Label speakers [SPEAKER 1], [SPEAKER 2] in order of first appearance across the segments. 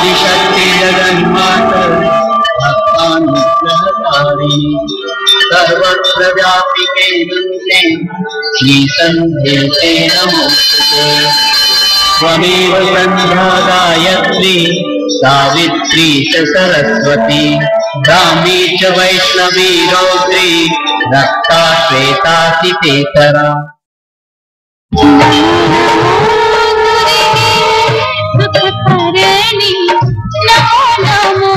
[SPEAKER 1] आदिशक्ति जगन्माता भक्तानुग्रहकारी सर्वत्र व्यापिके नन्दे श्रीसन्ध्यते नमोस्तुते त्वमेव संध्या गायत्री सावित्री च सरस्वती ब्राह्मी च वैष्णवी रौद्री रक्ता श्वेता सितेतरा
[SPEAKER 2] सुखकरणी नमो नमो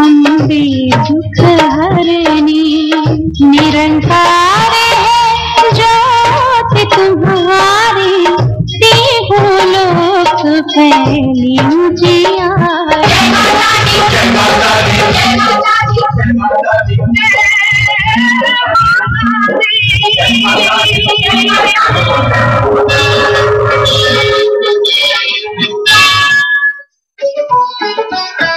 [SPEAKER 2] अम्बे दुखहरणी निरंकार है ज्योति तुम्हारी तीनों लोक फैली उजियारी।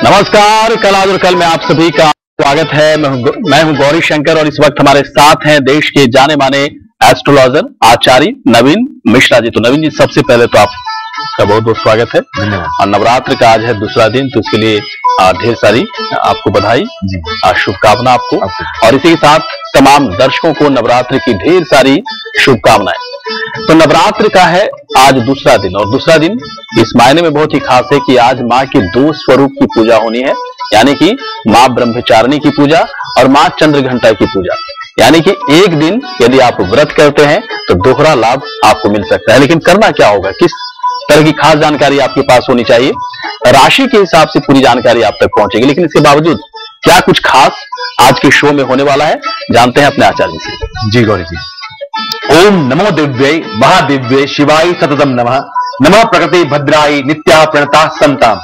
[SPEAKER 3] नमस्कार, कल आज और कल में आप सभी का स्वागत है। मैं हूं गौरी शंकर और इस वक्त हमारे साथ हैं देश के जाने माने एस्ट्रोलॉजर आचार्य नवीन मिश्रा जी। तो नवीन जी, सबसे पहले तो आपका बहुत बहुत स्वागत है।
[SPEAKER 4] धन्यवाद।
[SPEAKER 3] और नवरात्र का आज है दूसरा दिन, तो इसके लिए ढेर सारी आपको बधाई, शुभकामना आपको, और इसी के साथ तमाम दर्शकों को नवरात्र की ढेर सारी शुभकामनाएं। तो नवरात्र का है आज दूसरा दिन, और दूसरा दिन इस मायने में बहुत ही खास है कि आज माँ के दो स्वरूप की पूजा होनी है, यानी कि माँ ब्रह्मचारिणी की पूजा और माँ चंद्रघंटा की पूजा। यानी कि एक दिन यदि आप व्रत करते हैं तो दोहरा लाभ आपको मिल सकता है। लेकिन करना क्या होगा, किस तरह की खास जानकारी आपके पास होनी चाहिए, राशि के हिसाब से पूरी जानकारी आप तक पहुंचेगी। लेकिन इसके बावजूद क्या कुछ खास आज के शो में होने वाला है, जानते हैं अपने आचार्य से।
[SPEAKER 4] जी गौरी जी। ओम नमो दिव्यै महादिव्यै शिवाय सततम नमः। नमः प्रकृति भद्राई नित्या प्रणता संताम।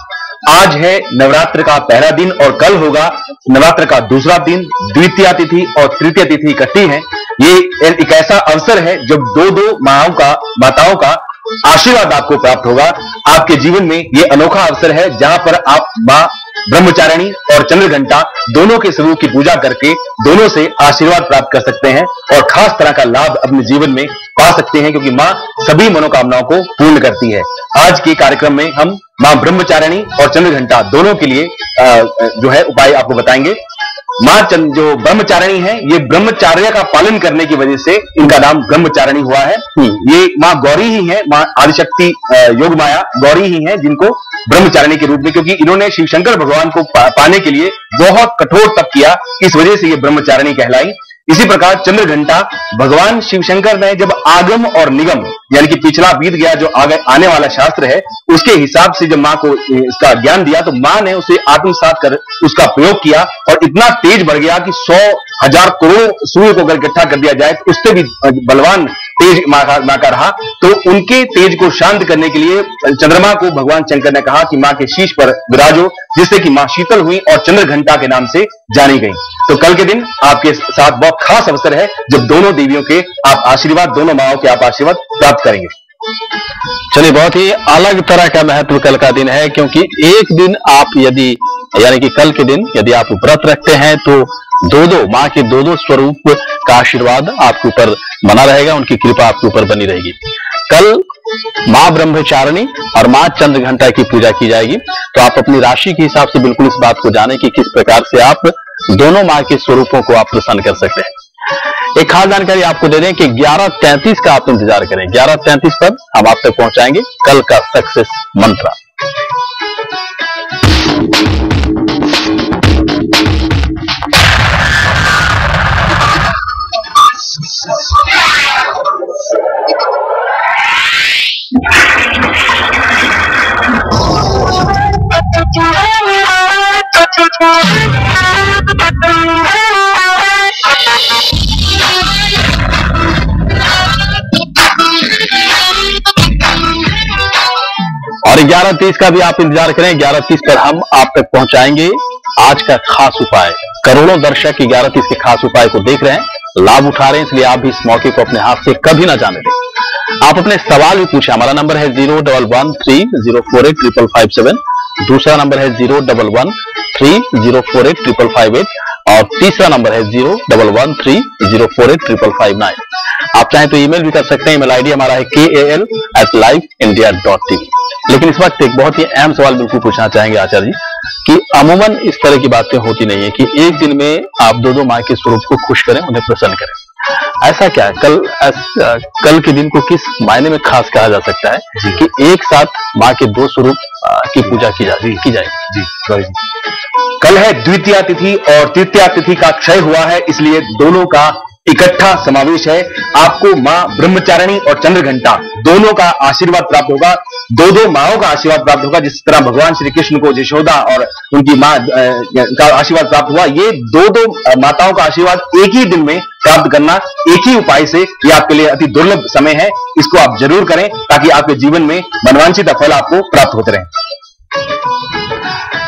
[SPEAKER 4] आज है नवरात्र का पहला दिन और कल होगा नवरात्र का दूसरा दिन। द्वितीया तिथि और तृतीय तिथि इकट्ठी है। ये एक ऐसा अवसर है जब दो माताओं का आशीर्वाद आपको प्राप्त होगा। आपके जीवन में ये अनोखा अवसर है जहां पर आप मां ब्रह्मचारिणी और चंद्रघंटा दोनों के स्वरूप की पूजा करके दोनों से आशीर्वाद प्राप्त कर सकते हैं और खास तरह का लाभ अपने जीवन में पा सकते हैं, क्योंकि मां सभी मनोकामनाओं को पूर्ण करती है। आज के कार्यक्रम में हम मां ब्रह्मचारिणी और चंद्रघंटा दोनों के लिए जो है उपाय आपको बताएंगे। मां जो ब्रह्मचारिणी है, ये ब्रह्मचार्य का पालन करने की वजह से इनका नाम ब्रह्मचारिणी हुआ है। ये मां गौरी ही है, मां आदिशक्ति योग माया गौरी ही है जिनको ब्रह्मचारिणी के रूप में, क्योंकि इन्होंने शिव शंकर भगवान को पाने के लिए बहुत कठोर तप किया, इस वजह से ये ब्रह्मचारिणी कहलाई। इसी प्रकार चंद्रघंटा भगवान शिव शंकर ने जब आगम और निगम यानी कि पिछला बीत गया जो आगे आने वाला शास्त्र है उसके हिसाब से जब मां को इसका ज्ञान दिया तो मां ने उसे आत्मसात कर उसका प्रयोग किया और इतना तेज बढ़ गया कि 100,000 करोड़ सूर्य को अगर इकट्ठा कर दिया जाए तो उससे भी बलवान तेज मां का रहा। तो उनके तेज को शांत करने के लिए चंद्रमा को भगवान शंकर ने कहा कि मां के शीश पर विराजो, जिससे कि मां शीतल हुई और चंद्रघंटा के नाम से जानी गई। तो कल के दिन आपके साथ बहुत खास अवसर है जब दोनों देवियों के आप आशीर्वाद, दोनों माओं के आप आशीर्वाद प्राप्त करेंगे।
[SPEAKER 3] चलिए, बहुत ही अलग तरह का महत्व कल का दिन है, क्योंकि एक दिन आप यदि यानी कि कल के दिन यदि आप व्रत रखते हैं तो दो माँ के दो स्वरूप का आशीर्वाद आपके ऊपर बना रहेगा, उनकी कृपा आपके ऊपर बनी रहेगी। कल माँ ब्रह्मचारिणी और माँ चंद्रघंटा की पूजा की जाएगी, तो आप अपनी राशि के हिसाब से बिल्कुल इस बात को जानें कि किस प्रकार से आप दोनों माँ के स्वरूपों को आप प्रसन्न कर सकते हैं। एक खास जानकारी आपको दे दें कि 11:33 का आप इंतजार करें। 11:33 पर हम आप तक पहुंचाएंगे कल का सक्सेस मंत्र। और 11:30 का भी आप इंतजार करें। 11:30 पर हम आप तक पहुंचाएंगे आज का खास उपाय। करोड़ों दर्शक 11:30 के खास उपाय को देख रहे हैं, लाभ उठा रहे हैं, इसलिए आप भी इस मौके को अपने हाथ से कभी ना जाने दें। आप अपने सवाल भी पूछें। हमारा नंबर है 01130485557, दूसरा नंबर है 01130485558 और तीसरा नंबर है 01130485559। आप चाहें तो ईमेल भी कर सकते हैं। ईमेल आईडी हमारा है kal@liveindia.tv। लेकिन इस वक्त एक बहुत ही अहम सवाल बिल्कुल पूछना चाहेंगे आचार्य जी कि अमूमन इस तरह की बातें होती नहीं है कि एक दिन में आप दो माँ के स्वरूप को खुश करें, उन्हें प्रसन्न करें। ऐसा क्या है, कल के दिन को किस मायने में खास कहा जा सकता है कि एक साथ माँ के दो स्वरूप की पूजा की जाएगी?
[SPEAKER 4] जी, कल है द्वितीया तिथि और तृतीया तिथि का क्षय हुआ है, इसलिए दोनों का इकट्ठा समावेश है। आपको मां ब्रह्मचारिणी और चंद्रघंटा दोनों का आशीर्वाद प्राप्त होगा, दो माओं का आशीर्वाद प्राप्त होगा। जिस तरह भगवान श्री कृष्ण को यशोदा और उनकी मां का आशीर्वाद प्राप्त हुआ, ये दो माताओं का आशीर्वाद एक ही दिन में प्राप्त करना एक ही उपाय से ये आपके लिए अति दुर्लभ समय है। इसको आप जरूर करें ताकि आपके जीवन में मनवांछित फल आपको प्राप्त होते रहे।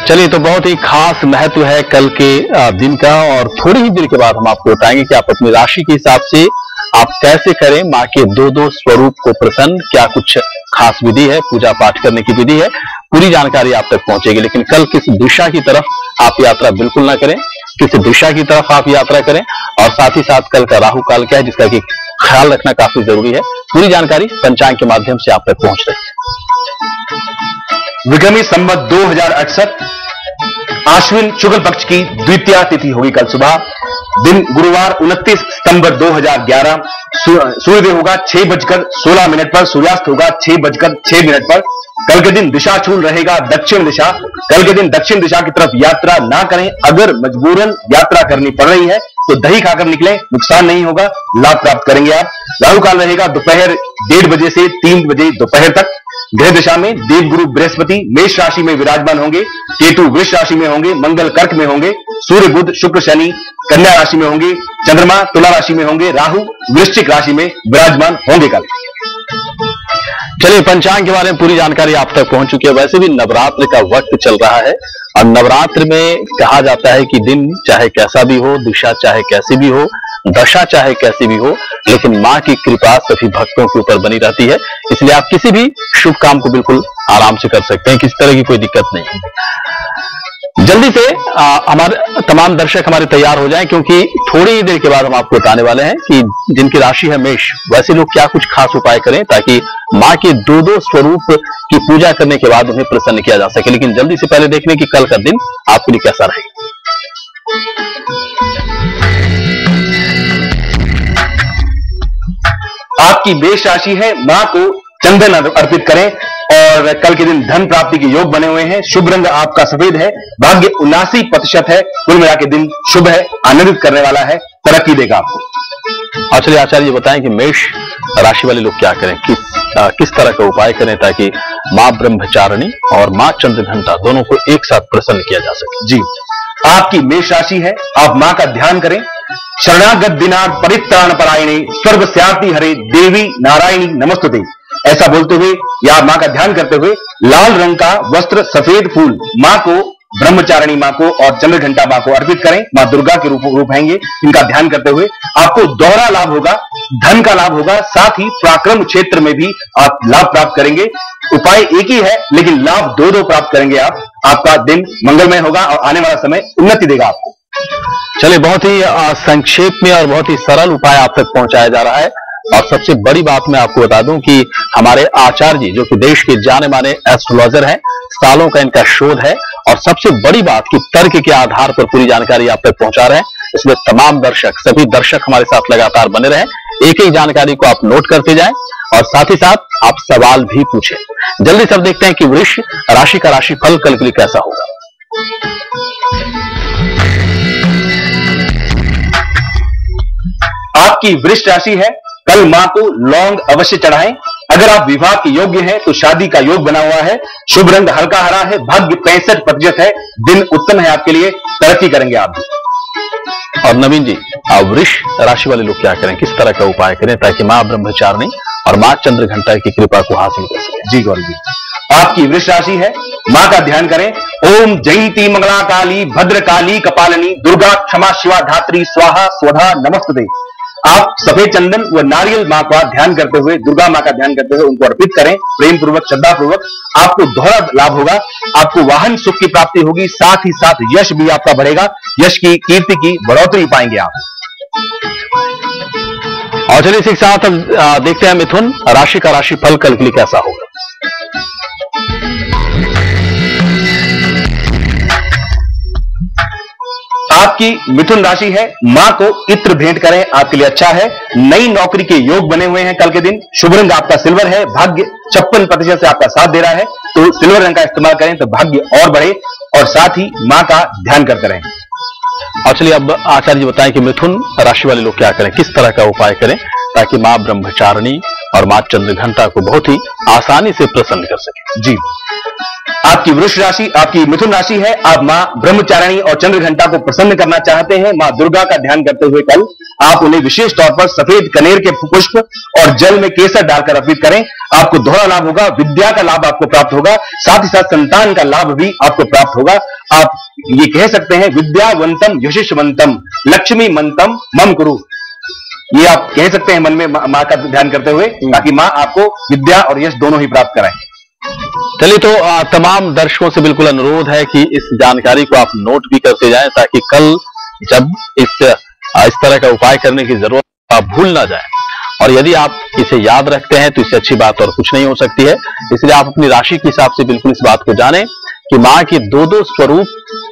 [SPEAKER 3] चलिए, तो बहुत ही खास महत्व है कल के दिन का, और थोड़ी ही देर के बाद हम आपको बताएंगे कि आप अपनी राशि के हिसाब से आप कैसे करें माँ के दो स्वरूप को प्रसन्न। क्या कुछ खास विधि है, पूजा पाठ करने की विधि है, पूरी जानकारी आप तक पहुंचेगी। लेकिन कल किस दिशा की तरफ आप यात्रा बिल्कुल ना करें, किस दिशा की तरफ आप यात्रा करें, और साथ ही साथ कल का राहु काल क्या है जिसका कि ख्याल रखना काफी जरूरी है। पूरी जानकारी पंचांग के माध्यम से आप तक पहुंच रही है।
[SPEAKER 4] विक्रमी संवत 2068 आश्विन शुक्ल पक्ष की द्वितीया तिथि होगी कल सुबह। दिन गुरुवार 29 सितंबर 2011। सूर्योदय होगा 6:16 पर, सूर्यास्त होगा 6:06 पर। कल के दिन दिशाशूल रहेगा दक्षिण दिशा। कल के दिन दक्षिण दिशा की तरफ यात्रा ना करें। अगर मजबूरन यात्रा करनी पड़ रही है तो दही खाकर निकलें, नुकसान नहीं होगा, लाभ प्राप्त करेंगे आप। राहु काल रहेगा दोपहर 1:30 बजे से 3 बजे दोपहर तक। ग्रह दिशा में देवगुरु बृहस्पति मेष राशि में विराजमान होंगे, केतु वृष राशि में होंगे, मंगल कर्क में होंगे, सूर्य बुध शुक्र शनि कन्या राशि में होंगे, चंद्रमा तुला राशि में होंगे, राहु वृश्चिक राशि में विराजमान होंगे कल।
[SPEAKER 3] चलिए, पंचांग के बारे में पूरी जानकारी आप तक पहुंच चुकी है। वैसे भी नवरात्र का वक्त चल रहा है और नवरात्र में कहा जाता है कि दिन चाहे कैसा भी हो, दिशा चाहे कैसी भी हो, दशा चाहे कैसी भी हो, लेकिन मां की कृपा सभी भक्तों के ऊपर बनी रहती है। इसलिए आप किसी भी शुभ काम को बिल्कुल आराम से कर सकते हैं, किसी तरह की कोई दिक्कत नहीं है। जल्दी से हमारे तमाम दर्शक हमारे तैयार हो जाएं, क्योंकि थोड़ी ही देर के बाद हम आपको बताने वाले हैं कि जिनकी राशि है मेष, वैसे लोग क्या कुछ खास उपाय करें ताकि मां के दो स्वरूप की पूजा करने के बाद उन्हें प्रसन्न किया जा सके। लेकिन जल्दी से पहले देख लें कि कल का दिन आपके लिए कैसा रहेगा।
[SPEAKER 4] आपकी मेष राशि है, मां को चंदन अर्पित करें और कल के दिन धन प्राप्ति के योग बने हुए हैं। शुभ रंग आपका सफेद है, भाग्य 79% है। कुल मिला के दिन शुभ है, आनंदित करने वाला है, तरक्की देगा आपको।
[SPEAKER 3] चलिए आचार्य जी बताएं कि मेष राशि वाले लोग क्या करें, किस तरह का उपाय करें ताकि मां ब्रह्मचारिणी और मां चंद्रघंटा दोनों को एक साथ प्रसन्न किया जा सके।
[SPEAKER 4] जी, आपकी मेष राशि है, आप मां का ध्यान करें। शरणागत दिनाग परित्राण परायणे स्वर्ग स्याति हरे देवी नारायणी नमस्तुते, ऐसा बोलते हुए या मां का ध्यान करते हुए लाल रंग का वस्त्र सफेद फूल मां को, ब्रह्मचारिणी मां को और चंद्रघंटा मां को अर्पित करें। मां दुर्गा के रूप हैंगे, इनका ध्यान करते हुए आपको दोहरा लाभ होगा, धन का लाभ होगा, साथ ही पराक्रम क्षेत्र में भी आप लाभ प्राप्त करेंगे। उपाय एक ही है लेकिन लाभ दो प्राप्त करेंगे आप। आपका दिन मंगलमय होगा और आने वाला समय उन्नति देगा आपको।
[SPEAKER 3] चलिए, बहुत ही संक्षेप में और बहुत ही सरल उपाय आप तक पहुंचाया जा रहा है। और सबसे बड़ी बात मैं आपको बता दूं कि हमारे आचार्य जी जो कि देश के जाने माने एस्ट्रोलॉजर हैं, सालों का इनका शोध है, और सबसे बड़ी बात कि तर्क के आधार पर पूरी जानकारी आप तक पहुंचा रहे हैं। इसलिए तमाम दर्शक, सभी दर्शक हमारे साथ लगातार बने रहें, एक एक जानकारी को आप नोट करते जाएं और साथ ही साथ आप सवाल भी पूछें। जल्दी से देखते हैं कि वृष राशि का राशिफल कल के लिए कैसा होगा।
[SPEAKER 4] आपकी वृष राशि है, कल मां को लौंग अवश्य चढ़ाएं। अगर आप विवाह के योग्य हैं तो शादी का योग बना हुआ है। शुभ रंग हल्का हरा है, भाग्य 65% है, दिन उत्तम है आपके लिए, तरक्की करेंगे आप भी।
[SPEAKER 3] और नवीन जी, वृष राशि वाले लोग क्या करें, किस तरह का उपाय करें ताकि मां ब्रह्मचारिणी और मां चंद्रघंटा की कृपा को हासिल कर सके।
[SPEAKER 4] जी गौरव जी, आपकी वृष राशि है, मां का ध्यान करें। ओम जयंती मंगला काली भद्र काली कपालिनी दुर्गा क्षमा शिवा धात्री स्वाहा स्वधा नमस्ते। आप सफेद चंदन व नारियल मां का ध्यान करते हुए, दुर्गा मां का ध्यान करते हुए उनको अर्पित करें प्रेम पूर्वक, श्रद्धा पूर्वक। आपको दोहरा लाभ होगा, आपको वाहन सुख की प्राप्ति होगी, साथ ही साथ यश भी आपका बढ़ेगा, यश की कीर्ति की बढ़ोतरी पाएंगे आप।
[SPEAKER 3] और चलिए इसी के साथ हम देखते हैं मिथुन राशि का राशिफल कल के लिए कैसा होगा।
[SPEAKER 4] आपकी मिथुन राशि है, मां को इत्र भेंट करें, आपके लिए अच्छा है। नई नौकरी के योग बने हुए हैं कल के दिन। शुभ रंग आपका सिल्वर है, भाग्य 56% से आपका साथ दे रहा है, तो सिल्वर रंग का इस्तेमाल करें तो भाग्य और बढ़े, और साथ ही मां का ध्यान करते रहें।
[SPEAKER 3] और चलिए अब आचार्य जी बताएं कि मिथुन राशि वाले लोग क्या करें, किस तरह का उपाय करें ताकि मां ब्रह्मचारिणी और मां चंद्रघंटा को बहुत ही आसानी से प्रसन्न कर सके।
[SPEAKER 4] जी, आपकी वृष राशि, आपकी मिथुन राशि है, आप मां ब्रह्मचारिणी और चंद्रघंटा को प्रसन्न करना चाहते हैं। मां दुर्गा का ध्यान करते हुए कल आप उन्हें विशेष तौर पर सफेद कनेर के पुष्प और जल में केसर डालकर अर्पित करें। आपको दोहरा लाभ होगा, विद्या का लाभ आपको प्राप्त होगा, साथ ही साथ संतान का लाभ भी आपको प्राप्त होगा। आप ये कह सकते हैं विद्यावंतम यशस्वंतम लक्ष्मी मंतम मम कुरु, ये आप कह सकते हैं मन में मां का ध्यान करते हुए, ताकि मां आपको विद्या और यश दोनों ही प्राप्त कराएं।
[SPEAKER 3] चलिए तो तमाम दर्शकों से बिल्कुल अनुरोध है कि इस जानकारी को आप नोट भी करते जाएं ताकि कल जब इस तरह का उपाय करने की जरूरत आप भूल ना जाएं। और यदि आप इसे याद रखते हैं तो इससे अच्छी बात और कुछ नहीं हो सकती है। इसलिए आप अपनी राशि के हिसाब से बिल्कुल इस बात को जानें कि मां की दो स्वरूप,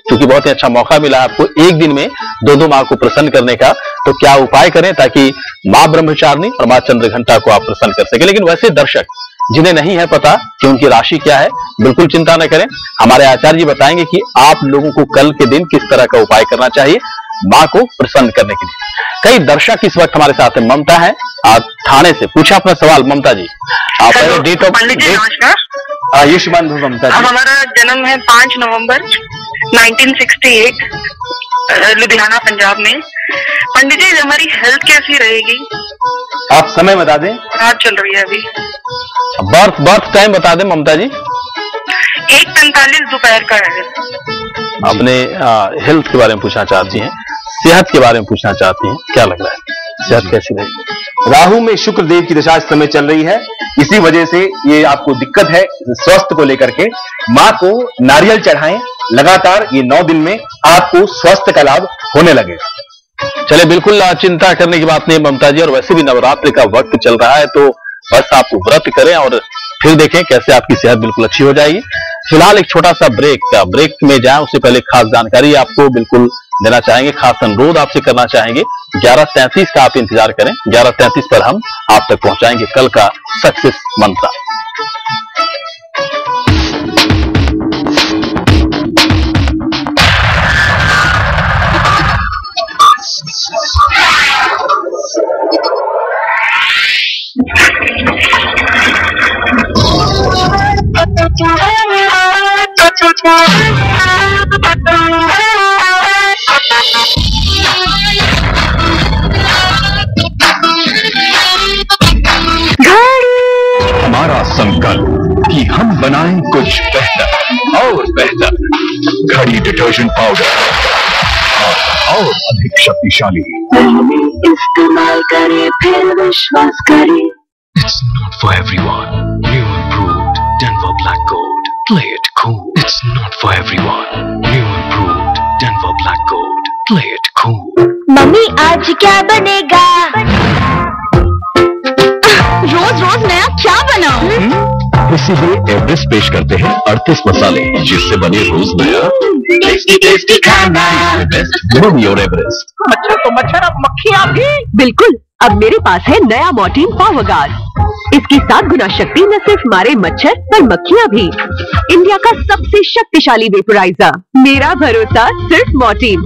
[SPEAKER 3] क्योंकि बहुत ही अच्छा मौका मिला है आपको एक दिन में दो मां को प्रसन्न करने का, तो क्या उपाय करें ताकि मां ब्रह्मचारिणी और मां चंद्रघंटा को आप प्रसन्न कर सके। लेकिन वैसे दर्शक जिन्हें नहीं है पता कि उनकी राशि क्या है, बिल्कुल चिंता न करें, हमारे आचार्य जी बताएंगे कि आप लोगों को कल के दिन किस तरह का उपाय करना चाहिए मां को प्रसन्न करने के लिए। कई दर्शक इस वक्त हमारे साथ हैं। ममता है आप थाने से, पूछा अपना सवाल ममता जी। आप डेट ऑफ
[SPEAKER 4] आयुष्मान भव ममता जी।
[SPEAKER 5] हमारा जन्म है 5 नवंबर 1968 लुधियाना पंजाब में। पंडित जी हमारी हेल्थ कैसी रहेगी?
[SPEAKER 4] आप समय बता दें।
[SPEAKER 5] रात चल रही है अभी।
[SPEAKER 3] बर्थ टाइम बता दें ममता जी।
[SPEAKER 5] 1:45 दोपहर का है।
[SPEAKER 3] अपने हेल्थ के बारे में पूछना चाहती हैं, सेहत के बारे में पूछना चाहती हैं, क्या लग रहा है सेहत कैसी रहेगी?
[SPEAKER 4] राहु में शुक्र देव की दशा इस समय चल रही है, इसी वजह से ये आपको दिक्कत है स्वास्थ्य को लेकर के। मां को नारियल चढ़ाएं लगातार, ये 9 दिन में आपको स्वास्थ्य का लाभ होने लगेगा।
[SPEAKER 3] चले बिल्कुल चिंता करने की बात नहीं ममता जी, और वैसे भी नवरात्रि का वक्त चल रहा है तो बस आप व्रत करें और फिर देखें कैसे आपकी सेहत बिल्कुल अच्छी हो जाएगी। फिलहाल एक छोटा सा ब्रेक में जाएं, उससे पहले खास जानकारी आपको बिल्कुल देना चाहेंगे, खास अनुरोध आपसे करना चाहेंगे। 11:33 का आप इंतजार करें, 11:33 पर हम आप तक पहुंचाएंगे कल का सक्सेस मंत्र।
[SPEAKER 6] हमारा संकल्प कि हम बनाएं कुछ बेहतर और बेहतर। घड़ी डिटर्जेंट पाउडर और अधिक शक्तिशाली।
[SPEAKER 2] इस्तेमाल करें फिर विश्वास करें।
[SPEAKER 6] It's not for everyone. New improved Denver Black Gold. Play it cool. It's not for everyone. New improved Denver Black Gold. Play it cool.
[SPEAKER 2] Mummy आज क्या बनेगा? रोज रोज नया क्या बनाऊं?
[SPEAKER 6] इसीलिए एवरेस्ट पेश करते हैं 38 मसाले, जिससे बने रोज नया
[SPEAKER 2] टेस्टी टेस्टी खाना।
[SPEAKER 6] Move your Everest.
[SPEAKER 5] मच्छर तो मच्छर, अब मक्खियाँ भी।
[SPEAKER 7] बिल्कुल, अब मेरे पास है नया मॉर्टीन पावर गार्ड। इसकी 7 गुना शक्ति न सिर्फ मारे मच्छर पर मक्खियाँ भी। इंडिया का सबसे शक्तिशाली वेपोराइजर, मेरा भरोसा सिर्फ मॉर्टीन।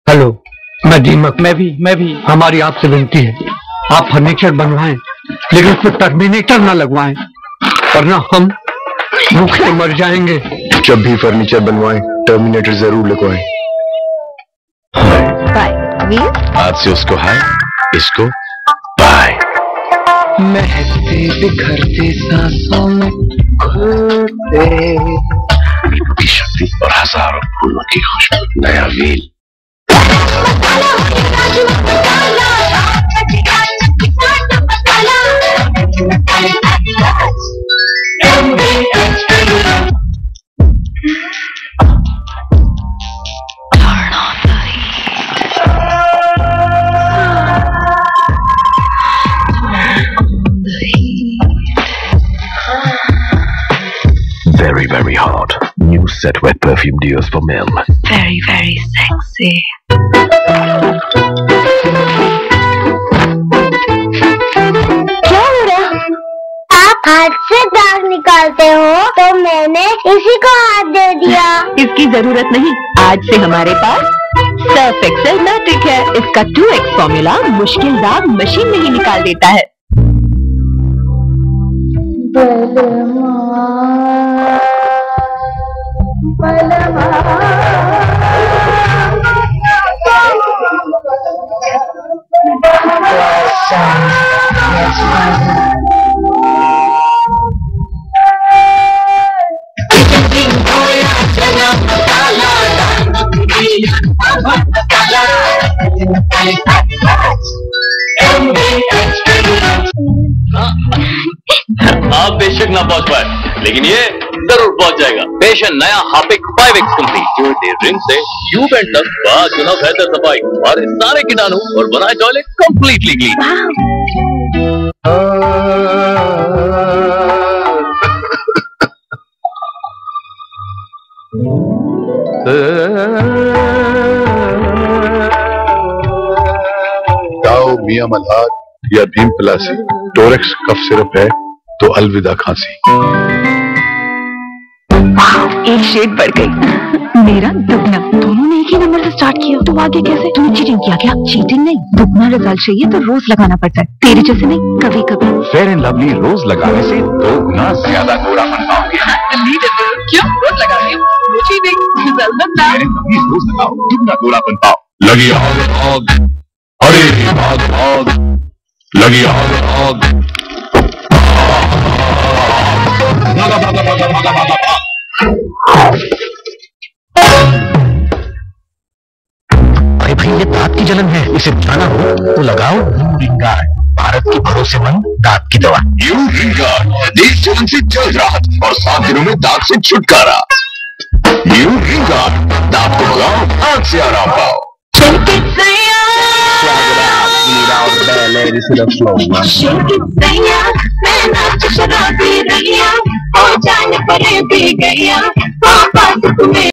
[SPEAKER 8] हेलो, मैं दीमक। मैं भी। हमारी आपसे विनती है, आप फर्नीचर बनवाएं, लेकिन उसमें टर्मिनेटर ना लगवाएं, वरना हम भूखे मर जाएंगे।
[SPEAKER 6] जब भी फर्नीचर बनवाएं, टर्मिनेटर जरूर लगवाएं।
[SPEAKER 7] बाय।
[SPEAKER 6] आज से उसको हाय, इसको बाय।
[SPEAKER 8] महकते बिखरते सांसों में घुलते
[SPEAKER 6] की शक्ति और हजारों फूलों की खुशबू। नया wheel. Very very hot. New set wet perfume deos for men.
[SPEAKER 2] Very, very sexy.
[SPEAKER 9] क्या हो रहा? आप हाथ से दाग निकालते हो तो मैंने इसी को हाथ दे दिया।
[SPEAKER 7] इसकी जरूरत नहीं, आज से हमारे पास सर्फ एक्सेल मैट्रिक है। इसका 2x फॉर्मूला मुश्किल दाग मशीन में ही निकाल देता है।
[SPEAKER 3] आप बेशक ना पहुंच पाए, लेकिन ये जरूर पहुंच जाएगा। पेश नया हार्पिक 5x कंप्लीट जो ड्रिम से ट्यूब एंड तक चुनाव बेहतर सफाई और सारे कीटाणु और बनाए टॉयलेट कंप्लीटली क्लीन।
[SPEAKER 10] दाओ मियां मल्हार या भीम पलासी, टोरेक्स कफ सिरप है तो अलविदा खांसी।
[SPEAKER 2] एक शेड बढ़ गई। मेरा दुगना। दोनों ने एक ही नंबर से स्टार्ट किया तो आगे कैसे? तूने चीटिंग किया क्या? चीटिंग नहीं, दुगना रिजल्ट चाहिए तो रोज लगाना पड़ता है। तेरे जैसे नहीं, कभी कभी।
[SPEAKER 4] फेयर एंड लवली रोज लगाने से 2 गुना ज्यादा गोरापन पाओगे।
[SPEAKER 7] क्यों रोज लगा रही हूँ? मुझे नहीं
[SPEAKER 4] रोज लगाओ, दुगना गोरापन पाओ।
[SPEAKER 10] लगी आग आग, अरे भाग भाग, लगी आग आग, भागा भागा भागा भागा भागा भाग।
[SPEAKER 6] अरे भाई ये दांत की जलन है, इसे जाना हो तो लगाओ यूरिन गार्ड, भारत की भरोसेमंद दांत की दवा।
[SPEAKER 10] यूरिन गार्ड देश जलन से जल्द राहत और 7 दिनों में दांत से छुटकारा। यूरिन गार्ड, दांत को लगाओ, आंख से आराम पाओ।
[SPEAKER 2] Shake it, मैं नाच शराबी रैया, हो जाने परे भी गैया, पापा तुम्हें